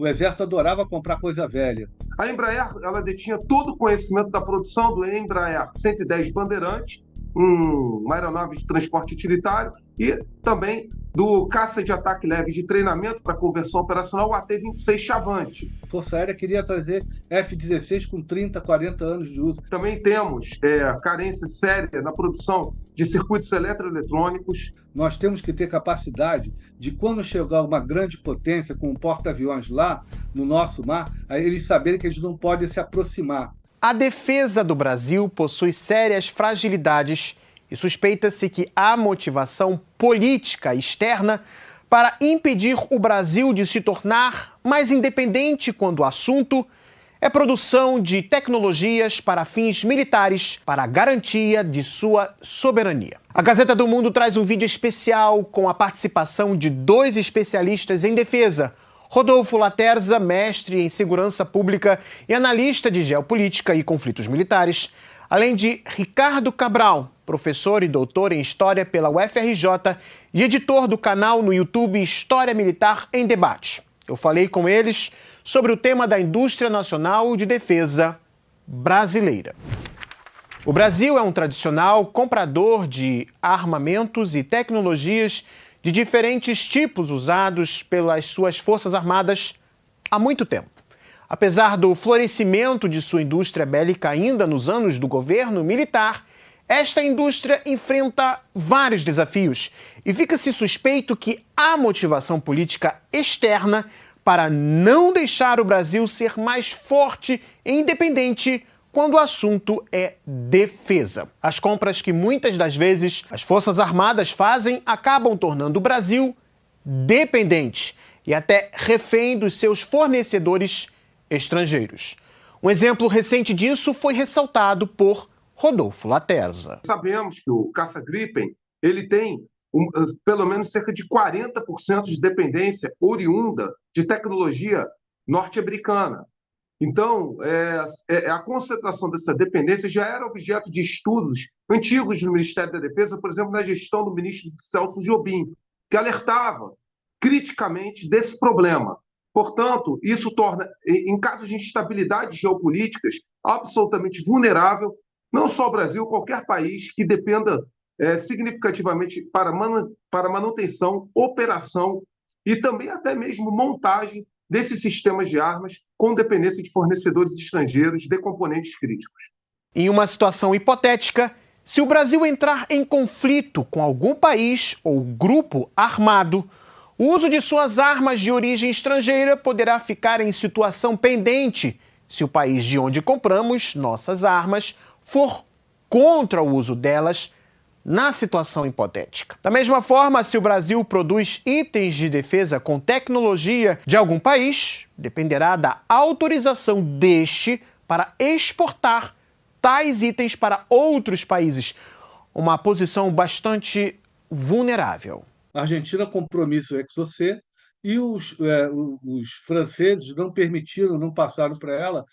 O Exército adorava comprar coisa velha. A Embraer, ela detinha todo o conhecimento da produção do Embraer 110 Bandeirante, uma aeronave de transporte utilitário, e também do caça de ataque leve de treinamento para conversão operacional, o AT-26 Chavante. A Força Aérea queria trazer F-16 com 30, 40 anos de uso. Também temos carência séria na produção de circuitos eletroeletrônicos. Nós temos que ter capacidade de, quando chegar uma grande potência com um porta-aviões lá no nosso mar, aí eles saberem que eles não podem se aproximar. A defesa do Brasil possui sérias fragilidades e suspeita-se que há motivação política externa para impedir o Brasil de se tornar mais independente quando o assunto é produção de tecnologias para fins militares para a garantia de sua soberania. A Gazeta do Mundo traz um vídeo especial com a participação de 2 especialistas em defesa. Rodolfo Laterza, mestre em segurança pública e analista de geopolítica e conflitos militares, além de Ricardo Cabral, professor e doutor em História pela UFRJ e editor do canal no YouTube História Militar em Debate. Eu falei com eles sobre o tema da indústria nacional de defesa brasileira. O Brasil é um tradicional comprador de armamentos e tecnologias de diferentes tipos usados pelas suas forças armadas há muito tempo. Apesar do florescimento de sua indústria bélica ainda nos anos do governo militar, esta indústria enfrenta vários desafios e fica-se suspeito que há motivação política externa para não deixar o Brasil ser mais forte e independente quando o assunto é defesa. As compras que muitas das vezes as Forças Armadas fazem acabam tornando o Brasil dependente e até refém dos seus fornecedores estrangeiros. Um exemplo recente disso foi ressaltado por Rodolfo Laterza. Sabemos que o caça Gripen ele tem pelo menos cerca de 40% de dependência oriunda de tecnologia norte-americana. Então, a concentração dessa dependência já era objeto de estudos antigos no Ministério da Defesa, por exemplo, na gestão do ministro Celso Jobim, que alertava criticamente desse problema. Portanto, isso torna, em casos de instabilidades geopolíticas, absolutamente vulnerável, não só o Brasil, qualquer país que dependa significativamente para manutenção, operação e também até mesmo montagem desses sistemas de armas com dependência de fornecedores estrangeiros de componentes críticos. Em uma situação hipotética, se o Brasil entrar em conflito com algum país ou grupo armado, o uso de suas armas de origem estrangeira poderá ficar em situação pendente se o país de onde compramos nossas armas for contra o uso delas na situação hipotética. Da mesma forma, se o Brasil produz itens de defesa com tecnologia de algum país, dependerá da autorização deste para exportar tais itens para outros países. Uma posição bastante vulnerável. A Argentina comprou míssil Exocet e os franceses não permitiram, não passaram para ela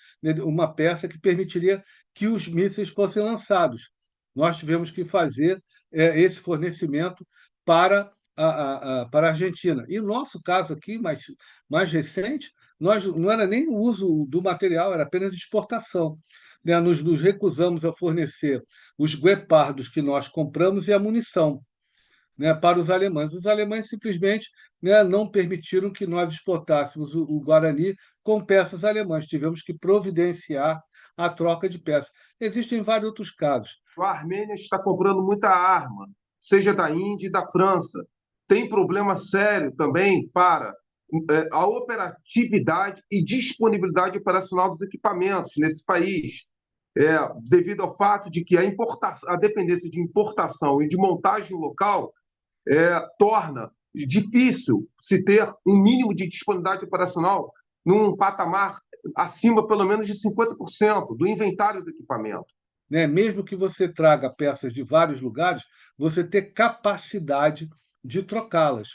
uma peça que permitiria que os mísseis fossem lançados. Nós tivemos que fazer esse fornecimento para para a Argentina. E o nosso caso aqui, mais recente, nós, não era nem o uso do material, era apenas exportação. Né? Nos recusamos a fornecer os guepardos que nós compramos e a munição, né, para os alemães. Os alemães simplesmente, né, não permitiram que nós exportássemos o Guarani com peças alemãs. Tivemos que providenciar a troca de peças. Existem vários outros casos. A Armênia está comprando muita arma, seja da Índia e da França. Tem problema sério também para a operatividade e disponibilidade operacional dos equipamentos nesse país, devido ao fato de que a dependência de importação e de montagem local torna difícil se ter um mínimo de disponibilidade operacional num patamar acima, pelo menos, de 50% do inventário do equipamento. Né? Mesmo que você traga peças de vários lugares, você ter capacidade de trocá-las.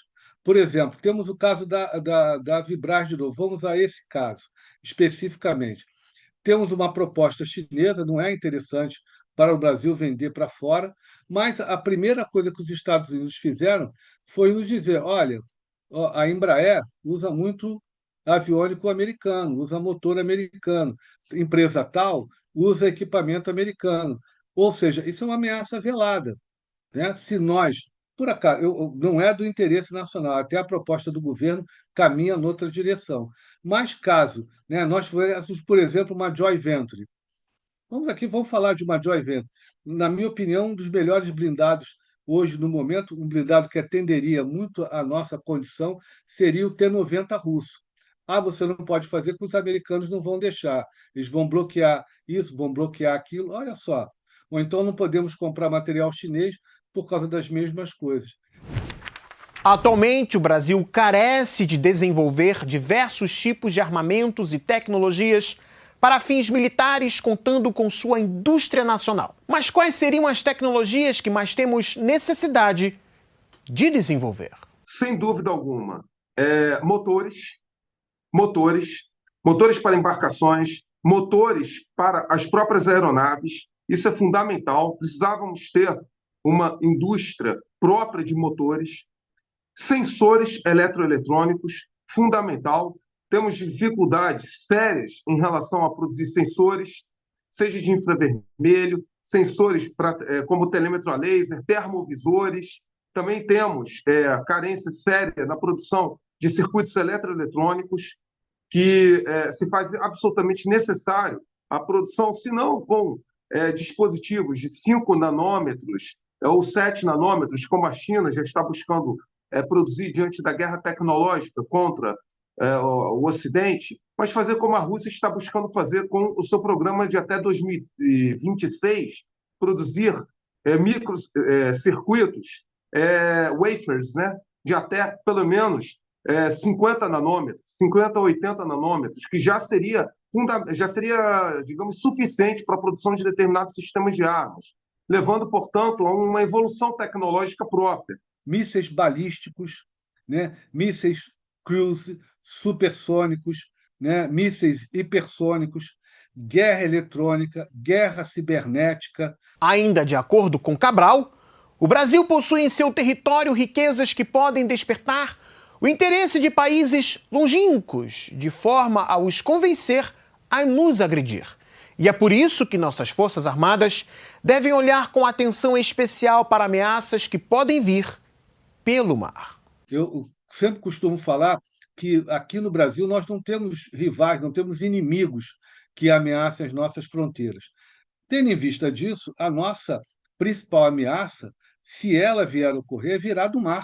Por exemplo, temos o caso da Vibraz de novo. Vamos a esse caso, especificamente. Temos uma proposta chinesa, não é interessante para o Brasil vender para fora, mas a primeira coisa que os Estados Unidos fizeram foi nos dizer: olha, a Embraer usa muito aviônico americano, usa motor americano. Empresa tal usa equipamento americano. Ou seja, isso é uma ameaça velada, né? Se nós, por acaso, não é do interesse nacional, até a proposta do governo caminha noutra direção. Mas caso, né, nós tivéssemos, por exemplo, uma joint venture, vamos falar de uma joint venture. Na minha opinião, um dos melhores blindados hoje, no momento, um blindado que atenderia muito à nossa condição, seria o T-90 russo. Ah, você não pode fazer porque os americanos não vão deixar. Eles vão bloquear isso, vão bloquear aquilo. Olha só. Ou então não podemos comprar material chinês por causa das mesmas coisas. Atualmente, o Brasil carece de desenvolver diversos tipos de armamentos e tecnologias para fins militares, contando com sua indústria nacional. Mas quais seriam as tecnologias que mais temos necessidade de desenvolver? Sem dúvida alguma, motores para embarcações, motores para as próprias aeronaves. Isso é fundamental. Precisávamos ter uma indústria própria de motores. Sensores eletroeletrônicos, fundamental. Temos dificuldades sérias em relação a produzir sensores, seja de infravermelho, sensores como telêmetro a laser, termovisores. Também temos carência séria na produção de circuitos eletroeletrônicos, que se faz absolutamente necessário a produção, se não com dispositivos de 5 nanômetros ou 7 nanômetros, como a China já está buscando produzir diante da guerra tecnológica contra o Ocidente, mas fazer como a Rússia está buscando fazer com o seu programa de até 2026, produzir microcircuitos, wafers, né, de até pelo menos 50 nanômetros, 50 a 80 nanômetros, que já seria, digamos, suficiente para a produção de determinados sistemas de armas, levando, portanto, a uma evolução tecnológica própria. Mísseis balísticos, né? Mísseis cruise, supersônicos, né? Mísseis hipersônicos, guerra eletrônica, guerra cibernética. Ainda de acordo com Cabral, o Brasil possui em seu território riquezas que podem despertar o interesse de países longínquos, de forma a os convencer a nos agredir. E é por isso que nossas Forças Armadas devem olhar com atenção especial para ameaças que podem vir pelo mar. Eu sempre costumo falar que aqui no Brasil nós não temos rivais, não temos inimigos que ameacem as nossas fronteiras. Tendo em vista disso, a nossa principal ameaça, se ela vier a ocorrer, virá do mar,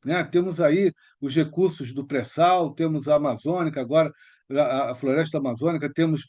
né? Temos aí os recursos do pré-sal, temos a Amazônica, agora a floresta amazônica, temos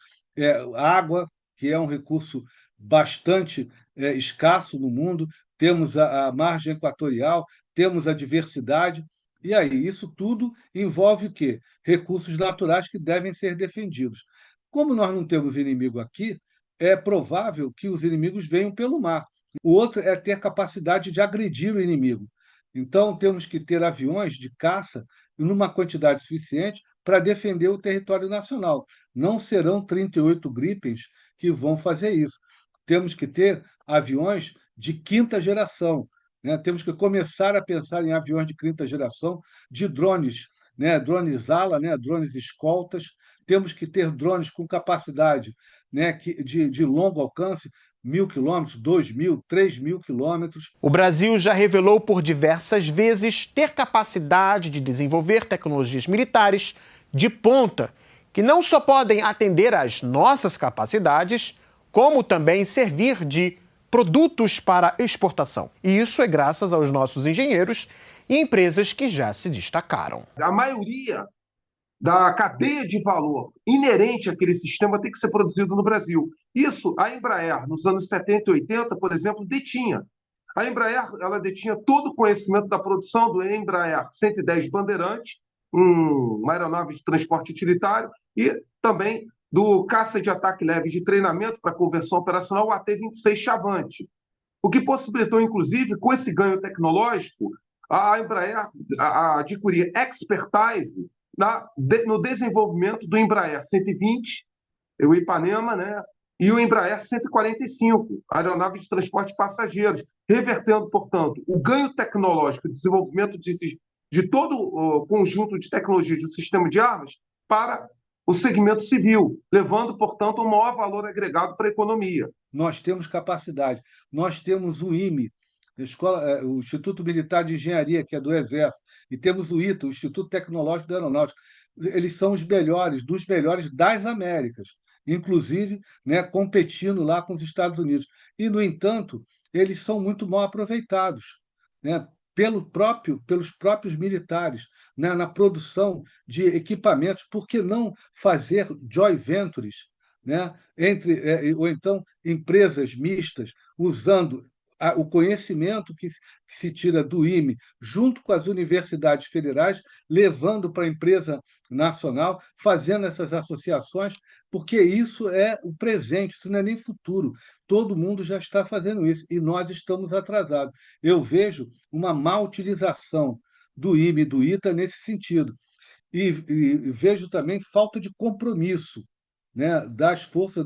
água, que é um recurso bastante escasso no mundo, temos a margem equatorial, temos a diversidade, e aí isso tudo envolve o quê? Recursos naturais que devem ser defendidos. Como nós não temos inimigo aqui, é provável que os inimigos venham pelo mar. O outro é ter capacidade de agredir o inimigo. Então, temos que ter aviões de caça numa quantidade suficiente para defender o território nacional. Não serão 38 Gripens que vão fazer isso. Temos que ter aviões de quinta geração, né? Temos que começar a pensar em aviões de quinta geração, de drones, né? Drones ala, né? Drones escoltas. Temos que ter drones com capacidade, né? de longo alcance, 1.000 quilômetros, 2.000, 3.000 quilômetros. O Brasil já revelou por diversas vezes ter capacidade de desenvolver tecnologias militares de ponta, que não só podem atender às nossas capacidades, como também servir de produtos para exportação. E isso é graças aos nossos engenheiros e empresas que já se destacaram. A maioria da cadeia de valor inerente àquele sistema tem que ser produzido no Brasil. Isso a Embraer, nos anos 70 e 80, por exemplo, detinha. A Embraer ela detinha todo o conhecimento da produção do Embraer 110 Bandeirante, uma aeronave de transporte utilitário, e também do caça de ataque leve de treinamento para conversão operacional, o AT-26 Chavante. O que possibilitou, inclusive, com esse ganho tecnológico, a Embraer adquirir expertise no desenvolvimento do Embraer 120, o Ipanema, né, e o Embraer 145, a aeronave de transporte de passageiros, revertendo, portanto, o ganho tecnológico, o desenvolvimento de de todo o conjunto de tecnologia do sistema de armas para o segmento civil, levando, portanto, um maior valor agregado para a economia. Nós temos capacidade, nós temos o IME, o Instituto Militar de Engenharia, que é do Exército, e temos o ITA, o Instituto Tecnológico da Aeronáutica. Eles são os melhores, dos melhores das Américas, inclusive, né, competindo lá com os Estados Unidos. E, no entanto, eles são muito mal aproveitados, né, pelos próprios militares, né, na produção de equipamentos. Por que não fazer joint ventures, né, ou então empresas mistas, usando o conhecimento que se tira do IME, junto com as universidades federais, levando para a empresa nacional, fazendo essas associações, porque isso é o presente, isso não é nem futuro. Todo mundo já está fazendo isso e nós estamos atrasados. Eu vejo uma má utilização do IME e do ITA nesse sentido. E vejo também falta de compromisso, né, das forças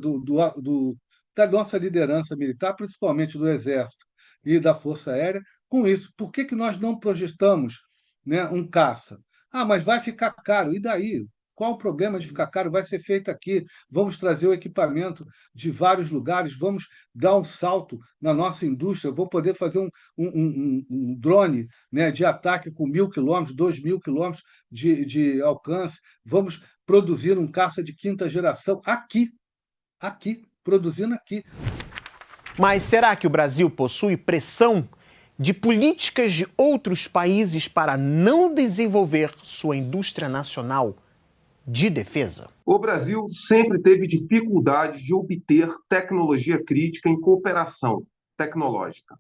da nossa liderança militar, principalmente do Exército e da Força Aérea, com isso. Por que nós não projetamos, né, um caça? Ah, mas vai ficar caro. E daí? Qual o problema de ficar caro? Vai ser feito aqui. Vamos trazer o equipamento de vários lugares, vamos dar um salto na nossa indústria. Vou poder fazer um drone, né, de ataque com 1.000 quilômetros, 2.000 quilômetros de alcance. Vamos produzir um caça de quinta geração aqui, produzindo aqui. Mas será que o Brasil possui pressão de políticas de outros países para não desenvolver sua indústria nacional de defesa? O Brasil sempre teve dificuldade de obter tecnologia crítica em cooperação tecnológica.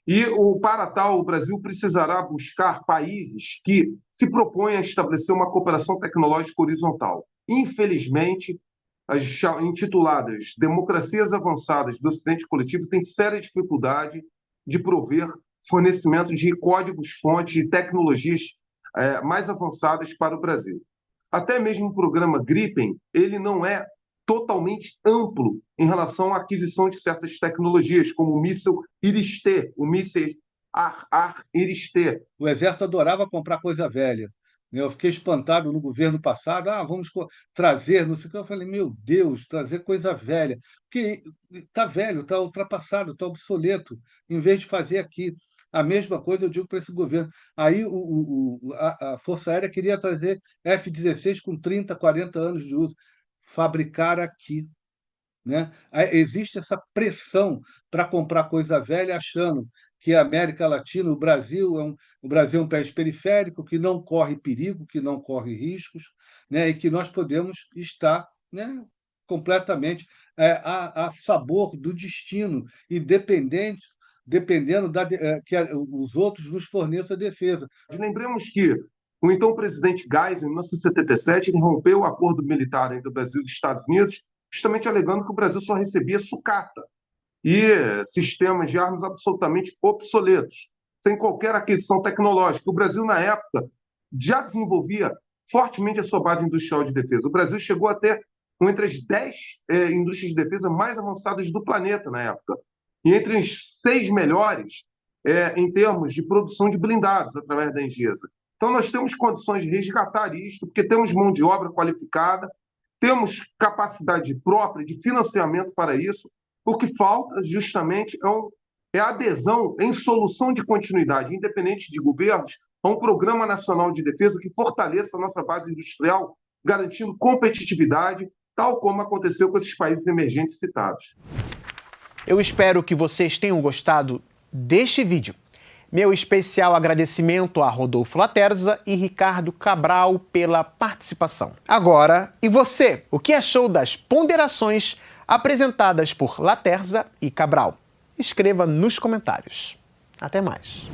E, para tal, o Brasil precisará buscar países que se propõem a estabelecer uma cooperação tecnológica horizontal. Infelizmente, as intituladas democracias avançadas do Ocidente coletivo têm séria dificuldade de prover fornecimento de códigos-fonte e tecnologias mais avançadas para o Brasil. Até mesmo o programa Gripen, ele não é totalmente amplo em relação à aquisição de certas tecnologias, como o míssil Iris-T, o míssil Iris-T. O Exército adorava comprar coisa velha. Eu fiquei espantado no governo passado. Vamos trazer, não sei o que. Eu falei, meu Deus, trazer coisa velha. Porque está velho, está ultrapassado, está obsoleto, em vez de fazer aqui. A mesma coisa eu digo para esse governo. Aí a Força Aérea queria trazer F-16 com 30, 40 anos de uso. Fabricar aqui, né? Existe essa pressão para comprar coisa velha, achando que a América Latina, o Brasil é um país periférico, que não corre perigo, que não corre riscos, né? E que nós podemos estar, né, completamente a sabor do destino, independente, dependendo que os outros nos forneçam a defesa. Lembremos que o então presidente Geisel, em 1977, ele rompeu o acordo militar entre o Brasil e os Estados Unidos, justamente alegando que o Brasil só recebia sucata e sistemas de armas absolutamente obsoletos, sem qualquer aquisição tecnológica. O Brasil, na época, já desenvolvia fortemente a sua base industrial de defesa. O Brasil chegou a ter entre as 10 indústrias de defesa mais avançadas do planeta na época, e entre as 6 melhores em termos de produção de blindados através da Engesa. Então, nós temos condições de resgatar isto, porque temos mão de obra qualificada, temos capacidade própria de financiamento para isso. O que falta, justamente, é a adesão em solução de continuidade, independente de governos, a um programa nacional de defesa que fortaleça a nossa base industrial, garantindo competitividade, tal como aconteceu com esses países emergentes citados. Eu espero que vocês tenham gostado deste vídeo. Meu especial agradecimento a Rodolfo Laterza e Ricardo Cabral pela participação. Agora, e você? O que achou das ponderações apresentadas por Laterza e Cabral? Escreva nos comentários. Até mais.